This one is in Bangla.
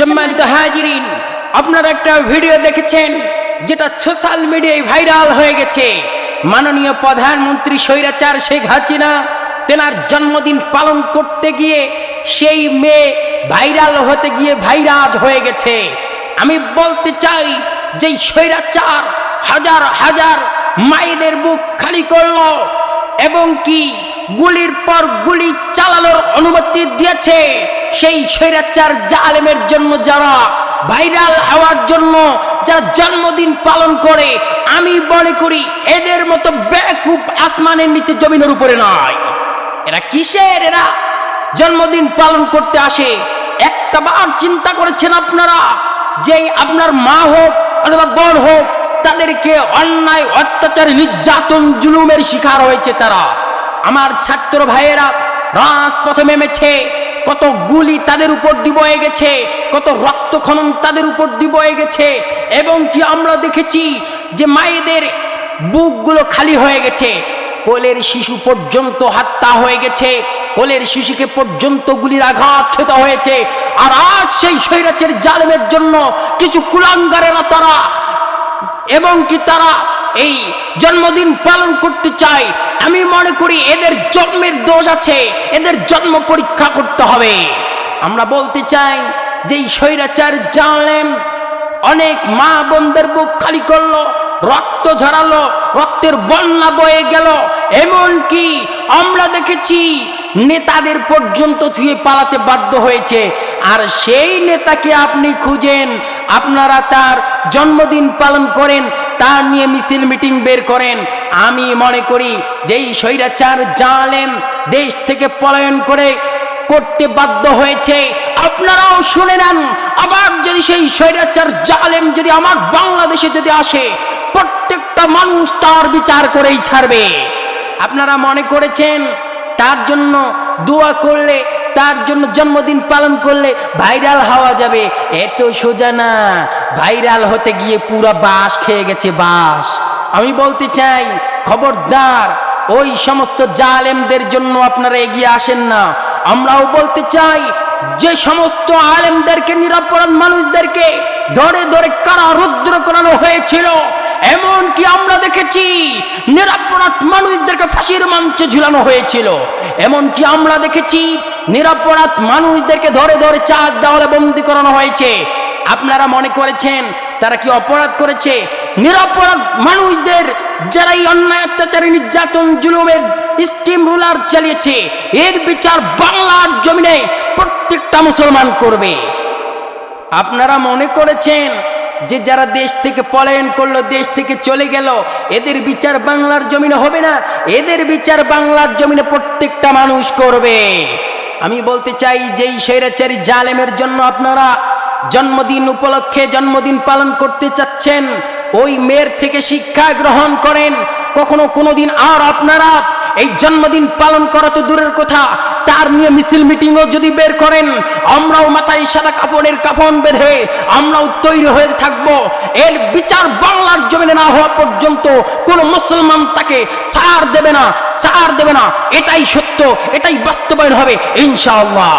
সম্মানিত হাজিরিন, আপনারা একটা ভিডিও দেখেছেন যেটা সোশ্যাল মিডিয়ায় ভাইরাল হয়ে গেছে। মাননীয় প্রধানমন্ত্রী স্বৈরাচার শেখ হাসিনা তেনার জন্মদিন পালন করতে গিয়ে সেই মেয়ে ভাইরাল হতে গিয়ে ভাইরাল হয়ে গেছে। আমি বলতে চাই যে স্বৈরাচার হাজার হাজার মায়েদের বুক খালি করলো এবং কি গুলির পর গুলি চালানোর অনুমতি দিয়েছে। সেই স্বৈরাচার জালেমের জন্য যারা ভাইরাল হওয়ার জন্য যারা জন্মদিন পালন করে, আমি মনে করি এদের মতো বেকুব আসমানের নিচে জমিনের উপরে নয়। এরা কিসের এরা জন্মদিন পালন করতে আসে? একটা বার চিন্তা করেছেন আপনারা যে আপনার মা হোক অথবা বোন হোক, তাদেরকে অন্যায় অত্যাচার নির্যাতন জুলুমের শিকার হয়েছে তারা। আমার ছাত্র ভাইয়েরা রাজপথে নেমেছে, কত গুলি তাদের উপর দিয়ে বয়ে গেছে, কত রক্তক্ষরণ তাদের উপর দিয়ে বয়ে গেছে এবং কি আমরা দেখেছি যে মায়েদের বুকগুলো খালি হয়ে গেছে, কোলের শিশু পর্যন্ত হত্যা হয়ে গেছে, কোলের শিশুকে পর্যন্ত গুলির আঘাত খেতে হয়েছে। আর আজ সেই স্বৈরাচার জালেমের জন্য কিছু কুলাঙ্গারেরা তারা এবং কি তারা এই জন্মদিন পালন করতে চায়। আমি মনে করি এদের জন্মের দোষ আছে, এদের জন্ম পরীক্ষা করতে হবে। আমরা বলতে চাই যে স্বৈরাচার জালেম অনেক মা বোনদের বুক খালি করলো, রক্ত ঝরালো, রক্তের বন্যা বয়ে গেল। এমন কি আমরা দেখেছি নেতাদের পর্যন্ত থুয়ে পালাতে বাধ্য হয়েছে। আর সেই নেতাকে আপনি খুঁজেন, আপনারা তার জন্মদিন পালন করেন, তার নিয়ে মিছিল মিটিং বের করেন। আমি মনে করি যেই স্বৈরাচার জালেম দেশ থেকে পলায়ন করতে বাধ্য হয়েছে, আপনারাও শুনে নেন। আবার যদি সেই স্বৈরাচার জালেম যদি আমার বাংলাদেশে যদি আসে, প্রত্যেকটা মানুষ তার বিচার করেই ছাড়বে। আপনারা মনে করেছেন তার জন্য দোয়া করলে, তার জন্য জন্মদিন পালন করলে ভাইরাল হওয়া যাবে? এত সোজা না। ভাইরাল হতে গিয়ে পুরা বাস খেয়ে গেছে বাস। আমি বলতে চাই খবরদার ওই সমস্ত জালেমদের জন্য আপনারা এগিয়ে আসেন না। আমরাও বলতে চাই যে সমস্ত আলেমদেরকে, নিরপরাধ মানুষদেরকে ধরে ধরে কারারুদ্ধ করানো হয়েছিল, এমন কি আমরা দেখেছি নিরপরাধ মানুষদেরকে ফাঁসির মঞ্চে ঝুলানো হয়েছিল। এমন কি আমরা দেখেছি নিরপরাধ মানুষদেরকে ধরে ধরে চার দেওয়ালে বন্দী করানো হয়েছে। আপনারা মনে করেছেন তারা কি অপরাধ করেছে? নিরপরাধ মানুষদের যারা এই অন্যায় অত্যাচারী নির্যাতন জুলুমের স্টিম রুলার চালিয়েছে, এর বিচার বাংলার জমিনে প্রত্যেকটা মুসলমান করবে। আপনারা মনে করেছেন যে যারা দেশ থেকে পলায়ন করলো, দেশ থেকে চলে গেল, এদের বিচার বাংলার জমিনে হবে না? এদের বিচার বাংলার জমিনে প্রত্যেকটা মানুষ করবে। আমি বলতে চাই যেই স্বৈরাচারী জালেমের জন্য আপনারা জন্মদিন উপলক্ষে জন্মদিন পালন করতে চাচ্ছেন, ওই মেয়ের থেকে শিক্ষা গ্রহণ করেন। কখনো কোনোদিন আর আপনারা এই জন্মদিন পালন করা তো দূরের কথা, তার নিয়ে মিছিল মিটিংও যদি বের করেন, আমরাও মাথায় সাদা কাপড়ের কাফন বেঁধে আমরাও তৈরি হয়ে থাকব। এর বিচার বাংলার জমিনে না হওয়া পর্যন্ত কোনো মুসলমান তাকে ছাড় দেবে না, ছাড় দেবে না। এটাই সত্য, এটাই বাস্তবায়ন হবে ইনশাআল্লাহ।